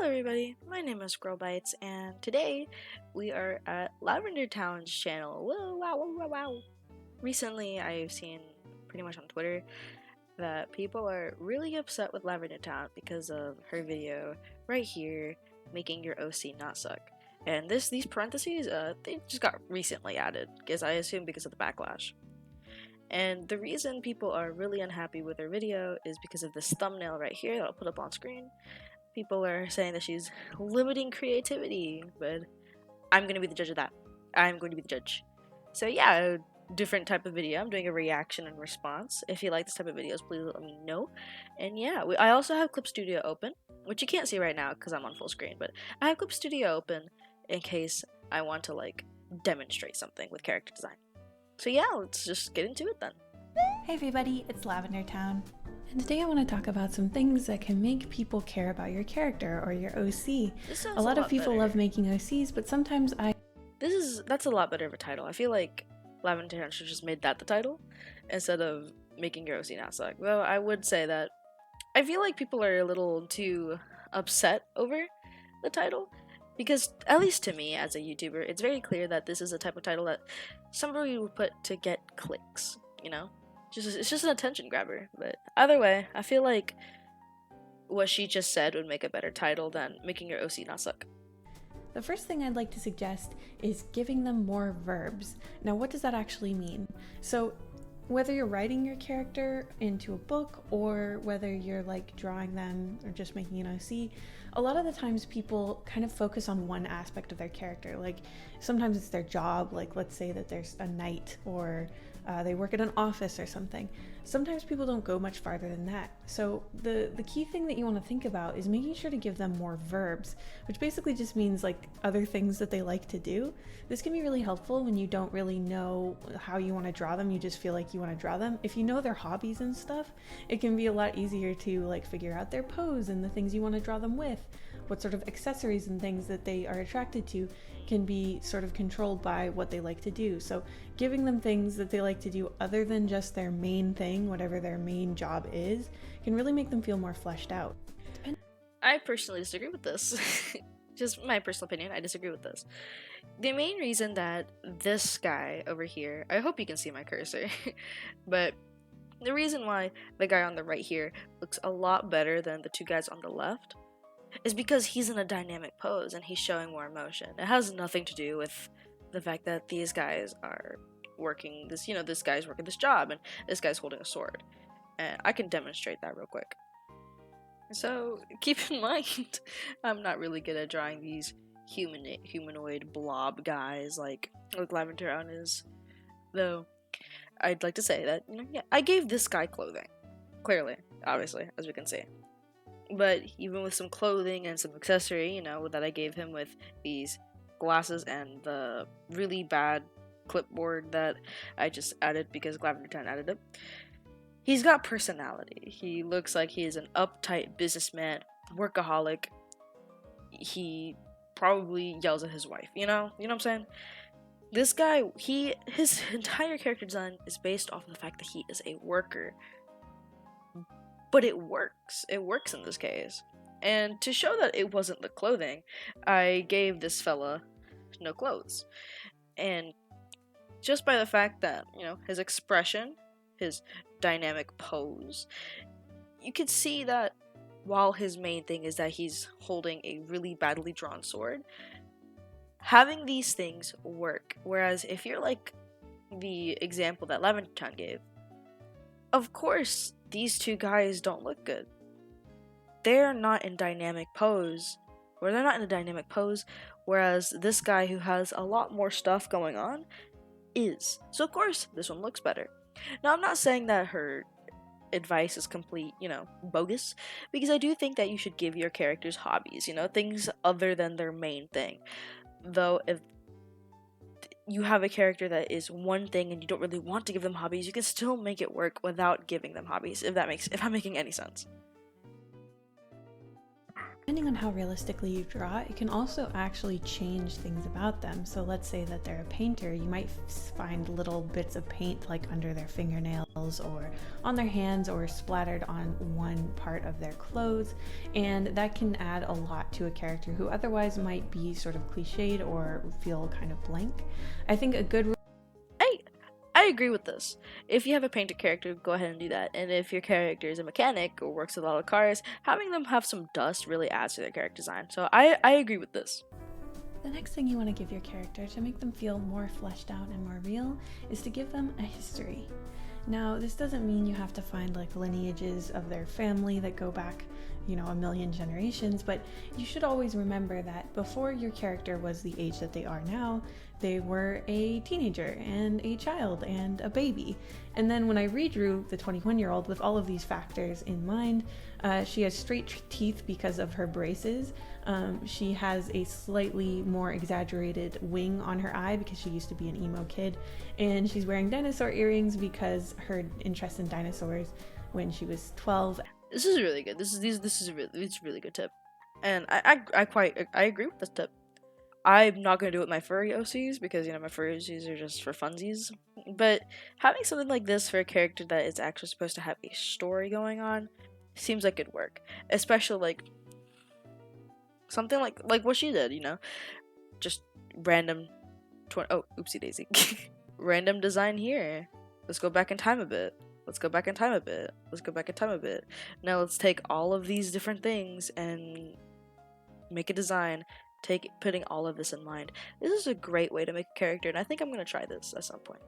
Hello everybody, my name is Girlbites, and today we are at Lavendertowne's channel. Whoa, wow, wow, wow, wow. Recently, I've seen pretty much on Twitter that people are really upset with Lavendertowne because of her video right here, making your OC not suck. And these parentheses, they just got recently added, because I assume because of the backlash. And the reason people are really unhappy with her video is because of this thumbnail right here that I'll put up on screen. People are saying that she's limiting creativity, but I'm going to be the judge of that. I'm going to be the judge. So yeah, a different type of video. I'm doing a reaction and response. If you like this type of videos, please let me know. And yeah, I also have Clip Studio open, which you can't see right now because I'm on full screen, but I have Clip Studio open in case I want to like demonstrate something with character design. So yeah, let's just get into it then. Hey everybody, it's Lavendertowne, and today I want to talk about some things that can make people care about your character or your OC. A lot of people love making OCs, but sometimes That's a lot better of a title. I feel like Lavendertowne should just made that the title instead of making your OC not suck. Though I would say that I feel like people are a little too upset over the title because, at least to me as a YouTuber, it's very clear that this is a type of title that somebody would put to get clicks, you know? It's just an attention grabber. But either way, I feel like what she just said would make a better title than making your OC not suck. the first thing I'd like to suggest is giving them more verbs. Now, what does that actually mean? So, whether you're writing your character into a book or whether you're like drawing them or just making an OC, a lot of the times people kind of focus on one aspect of their character. Like sometimes it's their job, like let's say that there's a knight or they work at an office or something. Sometimes people don't go much farther than that. So the key thing that you want to think about is making sure to give them more verbs, which basically just means like other things that they like to do. This can be really helpful when you don't really know how you want to draw them. You just feel like you want to draw them. If you know their hobbies and stuff, it can be a lot easier to like figure out their pose and the things you want to draw them with. What sort of accessories and things that they are attracted to can be sort of controlled by what they like to do. So giving them things that they like to do other than just their main thing, whatever their main job is, can really make them feel more fleshed out. I personally disagree with this. Just my personal opinion, I disagree with this. The main reason that this guy over here, I hope you can see my cursor, but the reason why the guy on the right here looks a lot better than the two guys on the left is because he's in a dynamic pose and he's showing more emotion. It has nothing to do with the fact that these guys are working this, this guy's working this job and this guy's holding a sword. And I can demonstrate that real quick. So keep in mind, I'm not really good at drawing these humanoid blob guys like Lavendertowne is. Though, I'd like to say that, yeah, I gave this guy clothing. Clearly, obviously, as we can see. But even with some clothing and some accessory, that I gave him with these glasses and the really bad clipboard that I just added because Lavendertowne added it, he's got personality. He looks like he is an uptight businessman, workaholic. He probably yells at his wife, you know what I'm saying? This guy, his entire character design is based off of the fact that he is a worker. But it works. It works in this case. And to show that it wasn't the clothing, I gave this fella no clothes. And just by the fact that, his expression, his dynamic pose, you could see that while his main thing is that he's holding a really badly drawn sword, having these things work. Whereas if you're like the example that Lavendertowne gave, of course these two guys don't look good. They're not in dynamic pose, whereas this guy who has a lot more stuff going on is. So of course this one looks better. Now I'm not saying that her advice is complete, bogus, because I do think that you should give your characters hobbies, things other than their main thing. Though if you have a character that is one thing and you don't really want to give them hobbies, you can still make it work without giving them hobbies, if I'm making any sense. Depending on how realistically you draw, it can also actually change things about them. So let's say that they're a painter, you might find little bits of paint like under their fingernails or on their hands or splattered on one part of their clothes, and that can add a lot to a character who otherwise might be sort of cliched or feel kind of blank. I think a good I agree with this. If you have a painted character, go ahead and do that. And if your character is a mechanic or works with a lot of cars, having them have some dust really adds to their character design. So I agree with this. The next thing you want to give your character to make them feel more fleshed out and more real is to give them a history. Now, this doesn't mean you have to find like lineages of their family that go back, a million generations, but you should always remember that before your character was the age that they are now, they were a teenager and a child and a baby. And then when I redrew the 21-year-old with all of these factors in mind, she has straight teeth because of her braces. She has a slightly more exaggerated wing on her eye because she used to be an emo kid, and she's wearing dinosaur earrings because her interest in dinosaurs when she was 12. This is really good. This is a really good tip, and I agree with this tip. I'm not gonna do it with my furry OCs because my furry OCs are just for funsies. But having something like this for a character that is actually supposed to have a story going on seems like it'd work, especially like something like what she did. Just random. Oh, oopsie daisy. Random design here. Let's go back in time a bit. Let's go back in time a bit. Let's go back in time a bit. Now let's take all of these different things and make a design. Putting all of this in mind. This is a great way to make a character, and I think I'm gonna try this at some point.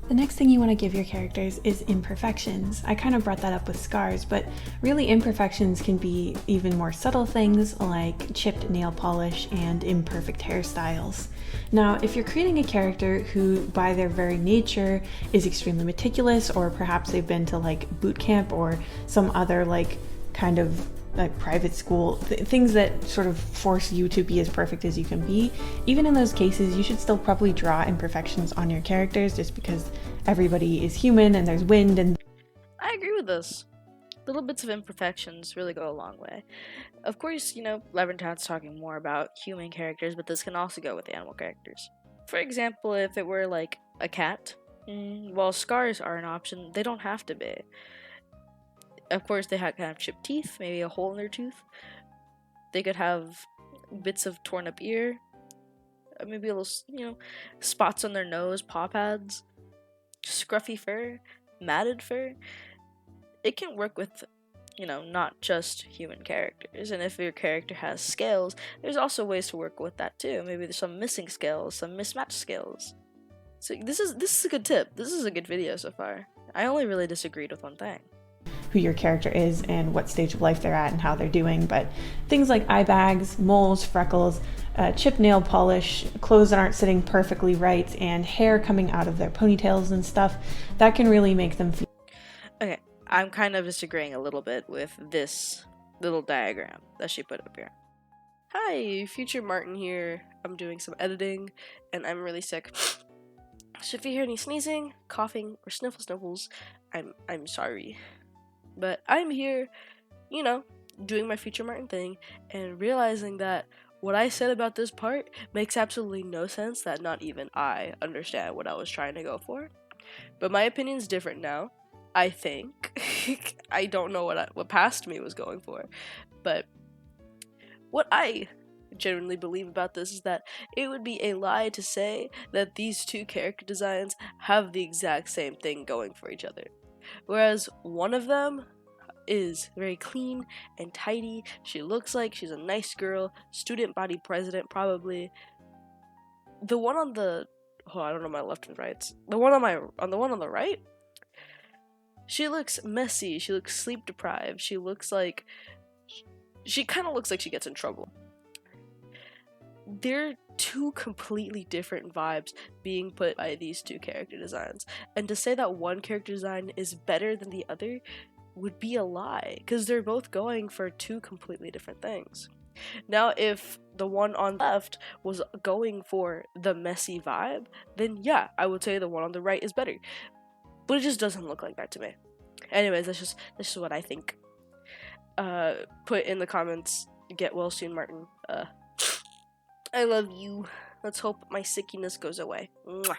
The next thing you want to give your characters is imperfections. I kind of brought that up with scars, but really imperfections can be even more subtle things like chipped nail polish and imperfect hairstyles. Now, if you're creating a character who by their very nature is extremely meticulous, or perhaps they've been to like boot camp or some other like kind of like private school, things that sort of force you to be as perfect as you can be, even in those cases, you should still probably draw imperfections on your characters just because everybody is human and there's wind and... I agree with this. Little bits of imperfections really go a long way. Of course, Lavendertowne's talking more about human characters, but this can also go with animal characters. For example, if it were like a cat, while scars are an option, they don't have to be. Of course, they kind of chipped teeth, maybe a hole in their tooth. They could have bits of torn up ear, maybe a little, spots on their nose, paw pads, scruffy fur, matted fur. It can work with, not just human characters. And if your character has scales, there's also ways to work with that too. Maybe there's some missing scales, some mismatched scales. So this is a good tip. This is a good video so far. I only really disagreed with one thing. Who your character is and what stage of life they're at and how they're doing, but things like eye bags, moles, freckles, chipped nail polish, clothes that aren't sitting perfectly right, and hair coming out of their ponytails and stuff, that can really make them feel... Okay, I'm kind of disagreeing a little bit with this little diagram that she put up here. Hi, Future Martin here. I'm doing some editing and I'm really sick. So if you hear any sneezing, coughing, or sniffles, I'm sorry. But I'm here, doing my Future Martin thing and realizing that what I said about this part makes absolutely no sense, that not even I understand what I was trying to go for. But my opinion's different now, I think. I don't know what past me was going for. But what I genuinely believe about this is that it would be a lie to say that these two character designs have the exact same thing going for each other. Whereas one of them is very clean and tidy. She looks like she's a nice girl, student body president probably. The one on the I don't know my left and right. The one on the right, she looks messy. She looks sleep deprived. She kind of looks like she gets in trouble. They're two completely different vibes being put by these two character designs, and to say that one character design is better than the other would be a lie, because they're both going for two completely different things. Now, if the one on the left was going for the messy vibe, then yeah, I would say the one on the right is better, but it just doesn't look like that to me. Anyways, that's just what I think. Put in the comments Get well soon, Martin. I love you. Let's hope my sickiness goes away. Mwah.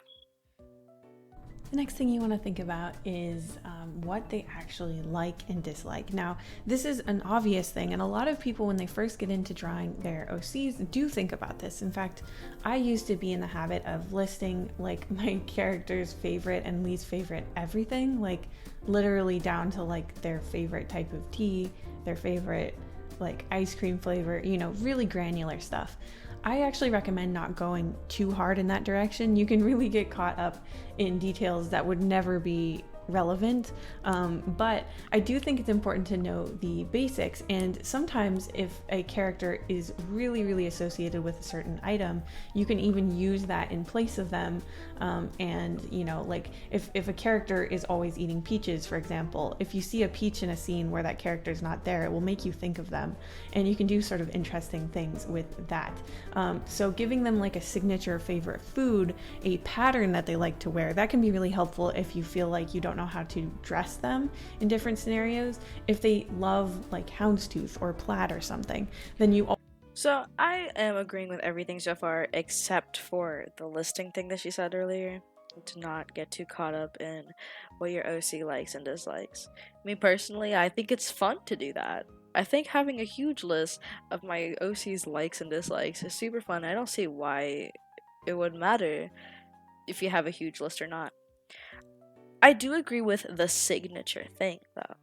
The next thing you want to think about is what they actually like and dislike. Now, this is an obvious thing, and a lot of people, when they first get into drawing their OCs, do think about this. In fact, I used to be in the habit of listing like my character's favorite and least favorite everything, like literally down to like their favorite type of tea, their favorite like ice cream flavor, you know, really granular stuff. I actually recommend not going too hard in that direction. You can really get caught up in details that would never be relevant, but I do think it's important to know the basics, and sometimes if a character is really associated with a certain item, you can even use that in place of them, and you know, like if a character is always eating peaches, for example, if you see a peach in a scene where that character is not there, it will make you think of them, and you can do sort of interesting things with that. So giving them like a signature favorite food, a pattern that they like to wear, that can be really helpful if you feel like you don't know how to dress them in different scenarios. If they love like houndstooth or plaid or something, then you So I am agreeing with everything so far except for the listing thing that she said earlier, to not get too caught up in what your OC likes and dislikes. Me personally, I think it's fun to do that. I think having a huge list of my OC's likes and dislikes is super fun. I don't see why it would matter if you have a huge list or not. I do agree with the signature thing, though.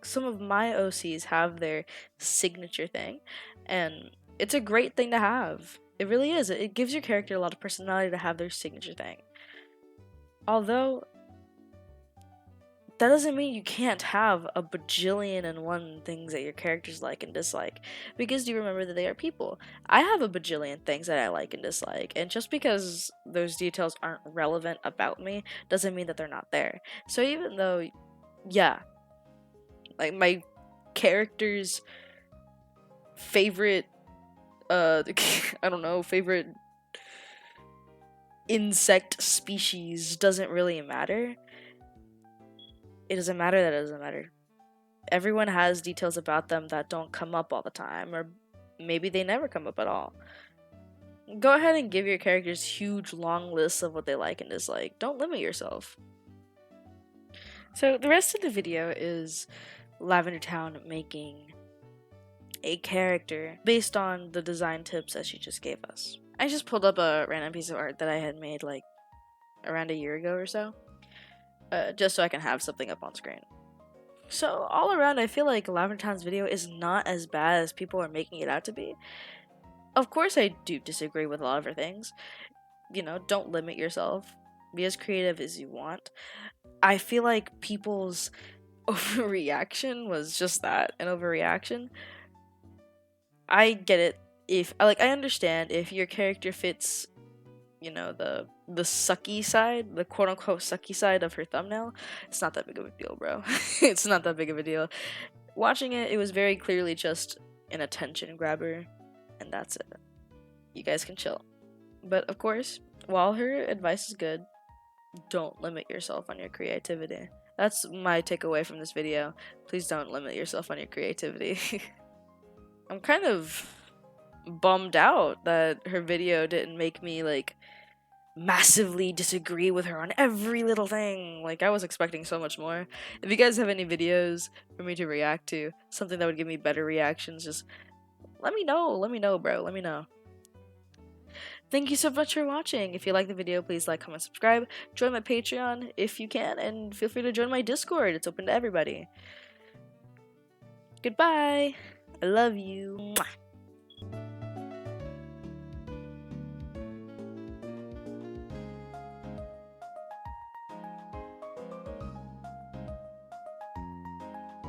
Some of my OCs have their signature thing, and it's a great thing to have. It really is. It gives your character a lot of personality to have their signature thing. Although, that doesn't mean you can't have a bajillion and one things that your characters like and dislike, because do remember that they are people. I have a bajillion things that I like and dislike, and just because those details aren't relevant about me doesn't mean that they're not there. So even though, yeah, like my character's favorite, I don't know, favorite insect species doesn't really matter. It doesn't matter that it doesn't matter. Everyone has details about them that don't come up all the time, or maybe they never come up at all. Go ahead and give your characters huge long lists of what they like and dislike. Don't limit yourself. So the rest of the video is Lavendertowne making a character based on the design tips that she just gave us. I just pulled up a random piece of art that I had made like around a year ago or so, just so I can have something up on screen. So all around, I feel like Lavendertowne's video is not as bad as people are making it out to be. Of course, I do disagree with a lot of her things. You know, don't limit yourself. Be as creative as you want. I feel like people's overreaction was just that, an overreaction. I get it. I understand if your character fits, you know, the sucky side, the quote unquote sucky side of her thumbnail. It's not that big of a deal, bro. It's not that big of a deal. Watching it, it was very clearly just an attention grabber, and that's it. You guys can chill. But of course, while her advice is good, don't limit yourself on your creativity. That's my takeaway from this video. Please don't limit yourself on your creativity. I'm kind of bummed out that her video didn't make me like massively disagree with her on every little thing. Like, I was expecting so much more. If you guys have any videos for me to react to, something that would give me better reactions, just let me know, bro, let me know. Thank you so much for watching. If you like the video, please like, comment, subscribe, join my Patreon if you can, and feel free to join my Discord. It's open to everybody. Goodbye. I love you. Mwah.